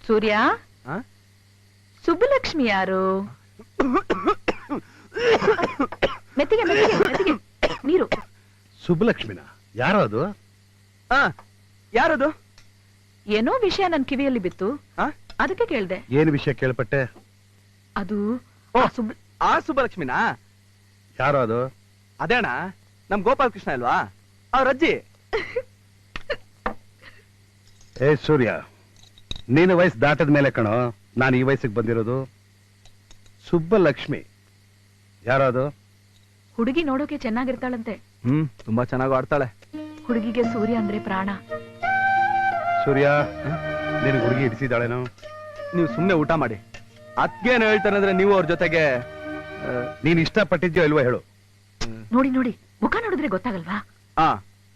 ಸೂರ್ಯ, ಸುಬ್ಬಲಕ್ಷ್ಮಿ ಯಾರು? ಮೆತ್ತಿಗೆ ಮೆತ್ತಿಗೆ ಮೆತ್ತಿಗೆ ನೀರು. ಸುಬ್ಬಲಕ್ಷ್ಮಿನ? ಯಾರೋ ಅದು? ಯಾರದು? ಏನೋ ವಿಷಯ ನನ್ ಕಿವಿಯಲ್ಲಿ ಬಿತ್ತು, ಅದಕ್ಕೆ ಕೇಳ್ದೆ. ಏನು ವಿಷಯ ಕೇಳ್ಪಟ್ಟೆ? ಅದು ಆ ಸುಬ್ಬಲಕ್ಷ್ಮಿನಾ? ಯಾರೋ ಅದು? ಅದೇಣ ನಮ್ ಗೋಪಾಲ್ ಕೃಷ್ಣ ಅಲ್ವಾ, ಅವ್ರ ಅಜ್ಜಿ. ಏ ಸೂರ್ಯ, ನೀನು ವಯಸ್ಸು ದಾಟದ ಮೇಲೆ ಕಣೋ ನಾನು ಈ ವಯಸ್ಸಿಗೆ ಬಂದಿರೋದು. ಸುಬ್ಬಲಕ್ಷ್ಮಿ ಯಾರೋ ಅದು? ಹುಡುಗಿ ನೋಡೋಕೆ ಚೆನ್ನಾಗಿರ್ತಾಳಂತೆ. ತುಂಬಾ ಚೆನ್ನಾಗಿ ಆಡ್ತಾಳೆ. ಹುಡುಗಿಗೆ ಸೂರ್ಯ ಅಂದ್ರೆ ಪ್ರಾಣ. ಸೂರ್ಯ, ನಿನ್ ಹುಡುಗಿ ಹಿಡಿಸಿದಾಳೇನೋ? ನೀವು ಸುಮ್ನೆ ಊಟ ಮಾಡಿ. ಅದ್ಗೇನು ಹೇಳ್ತಾರಂದ್ರೆ ನೀವು ಅವ್ರ ಜೊತೆಗೆ ನೀನ್ ಇಷ್ಟಪಟ್ಟಿದ್ಯೋ ಇಲ್ವೋ ಹೇಳು. ನೋಡಿ ನೋಡಿ, ಮುಖ ನೋಡಿದ್ರೆ ಗೊತ್ತಾಗಲ್ವಾ?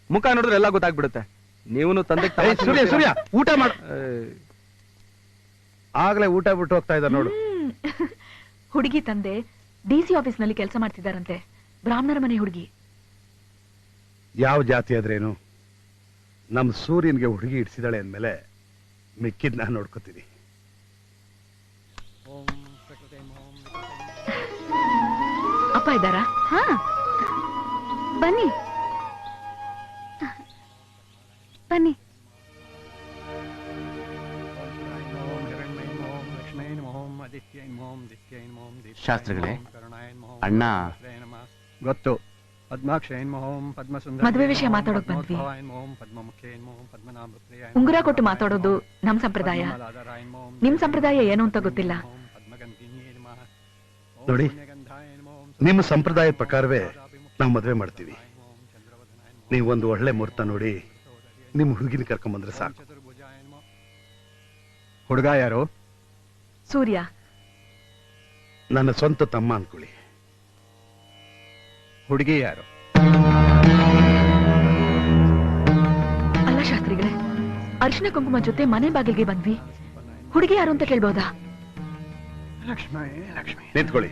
ಮುಖ ನೋಡಿದ್ರೆ ಎಲ್ಲ ಗೊತ್ತಾಗ್ಬಿಡುತ್ತೆ. ನೀವು ತಂದೆ. ಸೂರ್ಯ ಸೂರ್ಯ, ಊಟ ಮಾಡ. ಆಗ್ಲೇ ಊಟ ಬಿಟ್ಟು ಹೋಗ್ತಾ ಇದ್ದಾರೆ ನೋಡು. ಹುಡುಗಿ ತಂದೆ ಡಿಸಿ ಆಫೀಸ್ ನಲ್ಲಿ ಕೆಲಸ ಮಾಡ್ತಿದ್ದಾರಂತೆ. ಬ್ರಾಹ್ಮಣರ ಮನೆ ಹುಡುಗಿ. ಯಾವ ಜಾತಿ ಆದ್ರೇನು, ನಮ್ ಸೂರ್ಯನ್ಗೆ ಹುಡುಗಿ ಇಡ್ಸಿದಾಳೆ ಅಂದ್ಮೇಲೆ ಮಿಕ್ಕಿದ್ ನಾನು ನೋಡ್ಕೋತೀನಿ. ಅಪ್ಪ ಇದ್ದಾರಾ? ಬನ್ನಿ ಬನ್ನಿ. ಶಾಸ್ತ್ರಿಗಳೇ, ಅಣ್ಣ ಗೊತ್ತು. ಮದುವೆ ವಿಷಯ ಮಾತಾಡೋಕ್ ಬಂದ್ವಿ. ಉಂಗುರ ಕೊಟ್ಟು ಮಾತಾಡೋದು ನಮ್ ಸಂಪ್ರದಾಯ. ನಿಮ್ ಸಂಪ್ರದಾಯ ಏನು ಅಂತ ಗೊತ್ತಿಲ್ಲ. ನೋಡಿ, ನಿಮ್ಮ ಸಂಪ್ರದಾಯದ ಪ್ರಕಾರವೇ ನಾವು ಮದುವೆ ಮಾಡ್ತೀವಿ. ನೀವೊಂದು ಒಳ್ಳೆ ಮುಹೂರ್ತ ನೋಡಿ ನಿಮ್ ಹುಡುಗಿನ ಕರ್ಕೊಂಬಂದ್ರೆ ಸಾಕು. ಹುಡುಗ ಯಾರು? ಸೂರ್ಯ. ನನ್ನ ಸ್ವಂತ ತಮ್ಮ ಅನ್ಕೊಳ್ಳಿ. ಹುಡುಗಿ ಯಾರು? ಅಲ್ಲ ಶಾಸ್ತ್ರಿಗಳೇ, ಅರಿಶಿನ ಕುಂಕುಮ ಜೊತೆ ಮನೆ ಬಾಗಿಲಿಗೆ ಬಂದ್ವಿ. ಹುಡುಗಿ ಯಾರು ಅಂತ ಕೇಳ್ಬೋದಾ? ಲಕ್ಷ್ಮಿ. ಲಕ್ಷ್ಮಿ ನಿಂತ್ಕೊಳ್ಳಿ.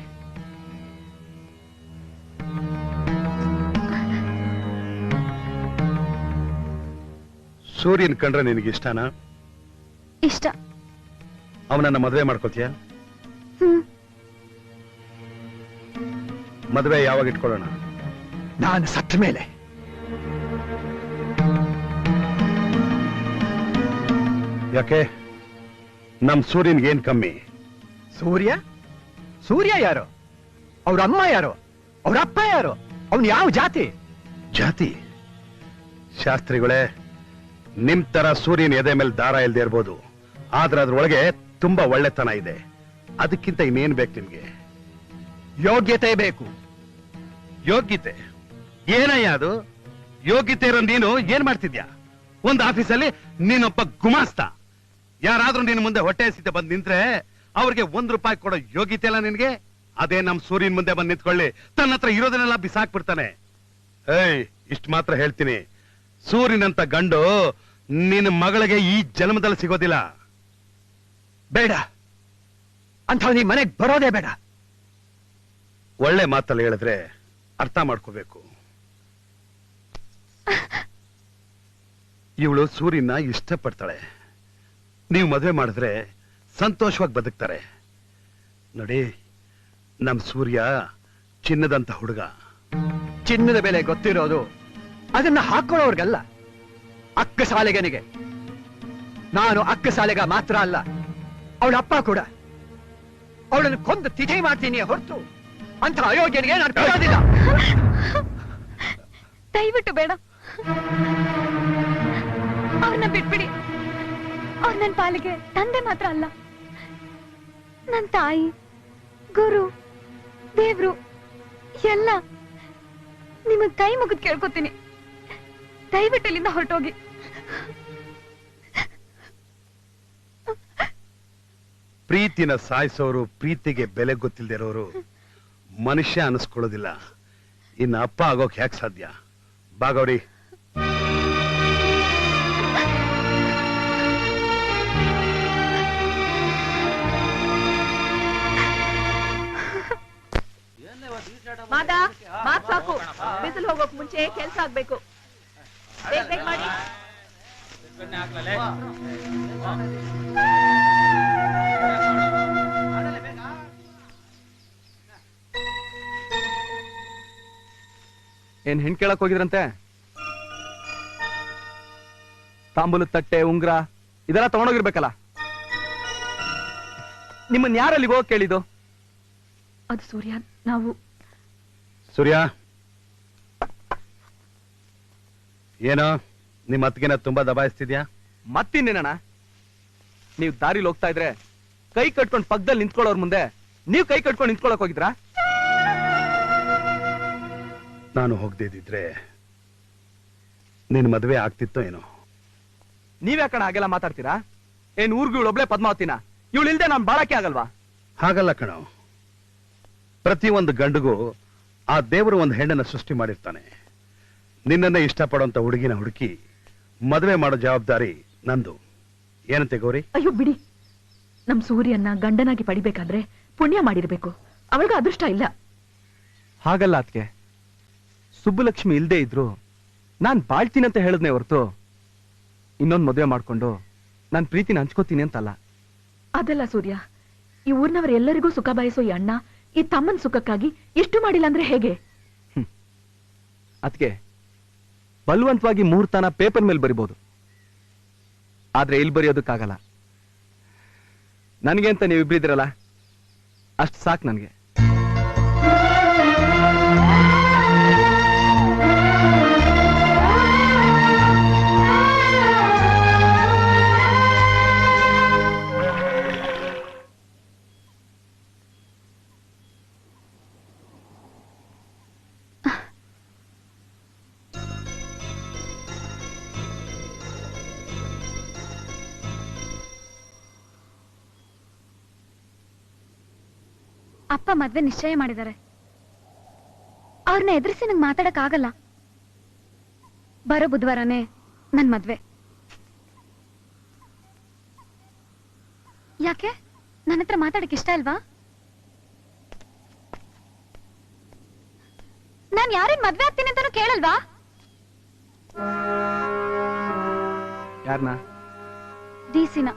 ಸೂರ್ಯನ್ ಕಂಡ್ರೆ ನಿನಗೆ ಇಷ್ಟನಾ? ಇಷ್ಟ. ಅವನನ್ನ ಮದುವೆ ಮಾಡ್ಕೋತೀಯ? ಮದುವೆ ಯಾವಾಗ ಇಟ್ಕೊಳ್ಳೋಣ? ನಾನು ಸತ್ತ ಮೇಲೆ. ಯಾಕೆ, ನಮ್ ಸೂರ್ಯನ್ಗೆ ಏನ್ ಕಮ್ಮಿ? ಸೂರ್ಯ? ಸೂರ್ಯ ಯಾರು? ಅವ್ರ ಅಮ್ಮ ಯಾರು? ಅವ್ರ ಅಪ್ಪ ಯಾರು? ಅವನು ಯಾವ ಜಾತಿ? ಜಾತಿ? ಶಾಸ್ತ್ರಿಗಳೇ, ನಿಮ್ ತರ ಸೂರ್ಯನ ಎದೆ ಮೇಲೆ ದಾರ ಇಲ್ದೇ ಇರ್ಬೋದು, ಆದ್ರೆ ಅದ್ರೊಳಗೆ ತುಂಬಾ ಒಳ್ಳೆತನ ಇದೆ. ಅದಕ್ಕಿಂತ ಇನ್ನೇನ್ ಬೇಕು ನಿಮ್ಗೆ? ಯೋಗ್ಯತೆ ಬೇಕು. ಯೋಗ್ಯತೆ? ಏನಯ್ಯ ಅದು? ಯೋಗ್ಯತೆ ಇರೋ ನೀನು ಏನ್ ಮಾಡ್ತಿದ್ಯಾ? ಒಂದು ಆಫೀಸಲ್ಲಿ ನೀನೊಬ್ಬ ಗುಮಾಸ್ತ. ಯಾರಾದ್ರೂ ನಿನ್ ಮುಂದೆ ಹೊಟ್ಟೆ ಹಸಿತ ಬಂದ್ ನಿಂತ್ರೆ ಅವ್ರಿಗೆ ₹1 ಕೊಡೋ ಯೋಗ್ಯತೆ ಅಲ್ಲ ನಿನ್ಗೆ? ಅದೇ ನಮ್ ಸೂರ್ಯನ್ ಮುಂದೆ ಬಂದ್ ನಿಂತ್ಕೊಳ್ಳಿ, ತನ್ನ ಹತ್ರ ಇರೋದನ್ನೆಲ್ಲ ಬಿಸಾಕ್ಬಿಡ್ತಾನೆ. ಏಯ್, ಇಷ್ಟ ಮಾತ್ರ ಹೇಳ್ತೀನಿ, ಸೂರ್ಯನಂತ ಗಂಡು ನಿನ್ನ ಮಗಳಿಗೆ ಈ ಜನ್ಮದಲ್ಲಿ ಸಿಗೋದಿಲ್ಲ. ಬೇಡ ಅಂತ ನೀ ಮನೆಗೆ ಬರೋದೇ ಬೇಡ. ಒಳ್ಳೆ ಮಾತಲ್ಲಿ ಹೇಳಿದ್ರೆ ಅರ್ಥ ಮಾಡ್ಕೋಬೇಕು. ಇವಳು ಸೂರ್ಯನ ಇಷ್ಟಪಡ್ತಾಳೆ. ನೀವು ಮದುವೆ ಮಾಡಿದ್ರೆ ಸಂತೋಷವಾಗಿ ಬದುಕ್ತಾರೆ. ನೋಡಿ, ನಮ್ ಸೂರ್ಯ ಚಿನ್ನದಂತ ಹುಡುಗ. ಚಿನ್ನದ ಬೆಲೆ ಗೊತ್ತಿರೋದು ಅದನ್ನ ಹಾಕೊಳ್ಳೋರ್ಗಲ್ಲ, ಅಕ್ಕ ಸಾಲಿಗನಿಗೆ. ನಾನು ಅಕ್ಕ ಸಾಲಿಗ ಮಾತ್ರ ಅಲ್ಲ, ಅವಳ ಅಪ್ಪ ಕೂಡ. ಅವಳನ್ನು ಕೊಂದು ತಿಥಿ ಮಾಡ್ತೀನಿ ಹೊರತು ಅಂತ ಅಯೋಗ್ಯನಿಗೆ ನಾನು ಕೊಡೋದಿಲ್ಲ. ದಯವಿಟ್ಟು ಬೇಡ, ಅವ್ರನ್ನ ಬಿಟ್ಬಿಡಿ. ಅವ್ರ ನನ್ನ ಪಾಲಿಗೆ ತಂದೆ ಮಾತ್ರ ಅಲ್ಲ, ನನ್ನ ತಾಯಿ, ಗುರು, ದೇವ್ರು ಎಲ್ಲ. ನಿಮಗ್ ಕೈ ಮುಗಿದ್ ಕೇಳ್ಕೊತೀನಿ, ದಯವಿಟ್ಟು ಇಲ್ಲಿಂದ ಹೊರಟೋಗಿ. ಪ್ರೀತಿನ ಸಾಯಿಸೋರು, ಪ್ರೀತಿಗೆ ಬೆಲೆ ಗೊತ್ತಿಲ್ದಿರೋರು ಮನುಷ್ಯ ಅನಿಸ್ಕೊಳ್ಳೋದಿಲ್ಲ. ಇನ್ನು ಅಪ್ಪ ಆಗೋಕ್ ಯಾಕೆ ಸಾಧ್ಯ? ಬಾಗೌರಿ. ಮಾತ್ ಸಾಕು, ಬಿಸಿಲು ಹೋಗೋಕ್ ಮುಂಚೆ ಕೆಲ್ಸ ಆಗ್ಬೇಕು. ಬೇಗ ಬೇಗ ಮಾಡಿ. ಏನ್ ಹೆಣ್ ಕೇಳಕ್ ಹೋಗಿದ್ರಂತೆ? ತಾಂಬೂಲ ತಟ್ಟೆ ಉಂಗ್ರ ಇದೆಲ್ಲ ತಗೊಂಡೋಗಿರ್ಬೇಕಲ್ಲ. ನಿಮ್ಮನ್ನ ಯಾರಲ್ಲಿ ಹೋಗ್ ಕೇಳಿದ್ದು? ಅದು ಸೂರ್ಯ, ನಾವು ಸೂರ್ಯ, ಏನೋ ನಿಮ್ಮ ಅತ್ತಿಗೆನ ತುಂಬಾ ದಬಾಯಿಸ್ತಿದ್ಯಾ? ಮತ್ತಿನ್ನೇನಣ್ಣ, ನೀವು ದಾರಿಲಿ ಹೋಗ್ತಾ ಇದ್ರೆ ಕೈ ಕಟ್ಕೊಂಡು ಪಕ್ಕದಲ್ಲಿ ನಿಂತ್ಕೊಳ್ಳೋರ್ ಮುಂದೆ ನೀವು ಕೈ ಕಟ್ಕೊಂಡು ನಿಂತ್ಕೊಳ್ಳಕ್ ಹೋಗಿದ್ರಾ? ನಾನು ಹೋಗದೆ ಇದ್ದಿದ್ರೆ ನಿನ್ ಮದುವೆ ಆಗ್ತಿತ್ತೋ ಏನೋ. ನೀವ್ಯಾಕಣ ಹಾಗೆಲ್ಲ ಮಾತಾಡ್ತೀರಾ? ಏನ್ ಊರ್ಗೂ ಇವಳೊಬ್ಳೆ ಪದ್ಮಾವತಿನ? ಇವಳು ಇಲ್ದೆ ನಾನ್ ಬಾಳಕ್ಕೆ ಆಗಲ್ವಾ? ಹಾಗಲ್ಲ ಕಣೋ, ಪ್ರತಿಯೊಂದು ಗಂಡಿಗೂ ಆ ದೇವರು ಒಂದು ಹೆಣ್ಣನ್ನ ಸೃಷ್ಟಿ ಮಾಡಿರ್ತಾನೆ. ನಿನ್ನನ್ನೇ ಇಷ್ಟಪಡುವಂತ ಹುಡುಗಿನ ಹುಡುಕಿ ಮದುವೆ ಮಾಡೋ ಜವಾಬ್ದಾರಿ ನಂದು. ಏನಂತೆ ಗೌರಿ? ಅಯ್ಯೋ ಬಿಡಿ, ನಮ್ ಸೂರ್ಯನ್ನ ಗಂಡನಾಗಿ ಪಡಿಬೇಕಾದ್ರೆ ಪುಣ್ಯ ಮಾಡಿರ್ಬೇಕು. ಅವಳಿಗೆ ಅದೃಷ್ಟ ಇಲ್ಲ. ಹಾಗಲ್ಲ ಅದ್ಕೆ, ಸುಬ್ಬಲಕ್ಷ್ಮಿ ಇಲ್ದೇ ಇದ್ರು ನಾನ್ ಬಾಳ್ತೀನಂತ ಹೇಳಿದ್ನೆ ಹೊರತು ಇನ್ನೊಂದ್ ಮದುವೆ ಮಾಡ್ಕೊಂಡು ನಾನ್ ಪ್ರೀತಿನ ಹಂಚ್ಕೋತೀನಿ ಅಂತಲ್ಲ. ಅದಲ್ಲ ಸೂರ್ಯ, ಈ ಊರ್ನವರೆಲ್ಲರಿಗೂ ಸುಖ ಬಯಸೋ ಈ ಅಣ್ಣ ಈ ತಮ್ಮನ್ ಸುಖಕ್ಕಾಗಿ ಎಷ್ಟು ಮಾಡಿಲ್ಲ ಅಂದ್ರೆ ಹೇಗೆ? ಅದ್ಕೆ ಬಲವಂತವಾಗಿ ಮುಹೂರ್ತನ ಪೇಪರ್ ಮೇಲೆ ಬರಿಬಹುದು, ಆದ್ರೆ ಇಲ್ಲಿ ಬರೆಯೋದಕ್ಕಾಗಲ್ಲ. ನನ್ಗೆ ಅಂತ ನೀವಿಬ್ರಿದ್ರಲ್ಲ, ಅಷ್ಟು ಸಾಕು ನನ್ಗೆ. ಅಪ್ಪ ಮದ್ವೆ ನಿಶ್ಚಯ ಮಾಡಿದ್ದಾರೆ. ಅವ್ರನ್ನ ಎದುರಿಸಿ ನಂಗೆ ಮಾತಾಡಕ್ ಆಗಲ್ಲ. ಬರೋ ಬುಧವಾರನೇ ನನ್ ಮದ್ವೆ. ಯಾಕೆ, ನನ್ನ ಹತ್ರ ಮಾತಾಡಕ್ ಇಷ್ಟ ಅಲ್ವಾ? ನಾನ್ ಯಾರೇನ್ ಮದ್ವೆ ಆಗ್ತೀನಿ ಅಂತಾನು ಕೇಳಲ್ವಾ? ಯಾರನ್ನ? ಡಿಸಿನ.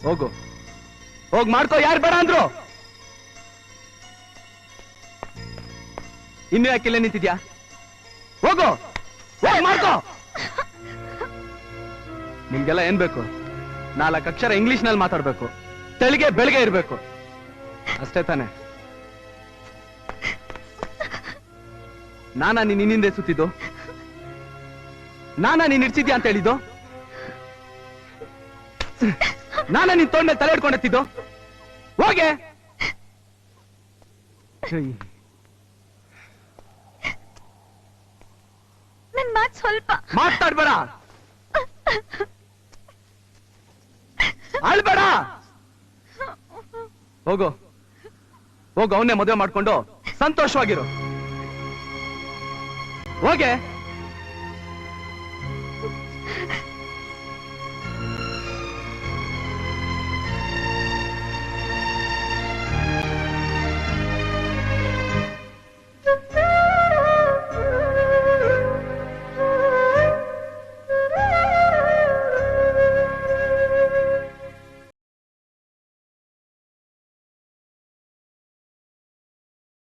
ಹೋಗು, ಹೋಗ್ ಮಾಡ್ಕೋ. ಯಾರು ಬೇಡ ಅಂದ್ರು? ಇನ್ನು ಯಾಕೆಲ್ಲ ನಿಂತಿದ್ಯಾ? ಹೋಗು, ಹೋಗ್ ಮಾಡ್ಕೋ. ನಿಮ್ಗೆಲ್ಲ ಏನ್ ಬೇಕು? 4 ಅಕ್ಷರ ಇಂಗ್ಲಿಷ್ ನಲ್ಲಿ ಮಾತಾಡ್ಬೇಕು, ತೆಳಿಗೆ ಬೆಳಗ್ಗೆ ಇರ್ಬೇಕು, ಅಷ್ಟೇ ತಾನೆ? ನಾನಾ ನೀನ್ ನಿನ್ನಿಂದೆ ಸುತ್ತಿದ್ದು? ನಾನಾ ನೀನ್ ಇಡ್ಸಿದ್ಯಾ ಅಂತ ಹೇಳಿದ್ದು? ನಾನಾ ನೀನ್ ತೊಂಡ ತಲೆ ಹಿಡ್ಕೊಂಡೆತ್ತಿದ್ದು? ಹೋಗೆ. ನನ್ ಮಾತ್ ಸ್ವಲ್ಪ ಮಾತಾಡ್ಬೇಡ, ಅಳ್ಬೇಡ. ಹೋಗು, ಹೋಗು, ಅವನ್ನೇ ಮದುವೆ ಮಾಡ್ಕೊಂಡು ಸಂತೋಷವಾಗಿರು. ಹೋಗೆ.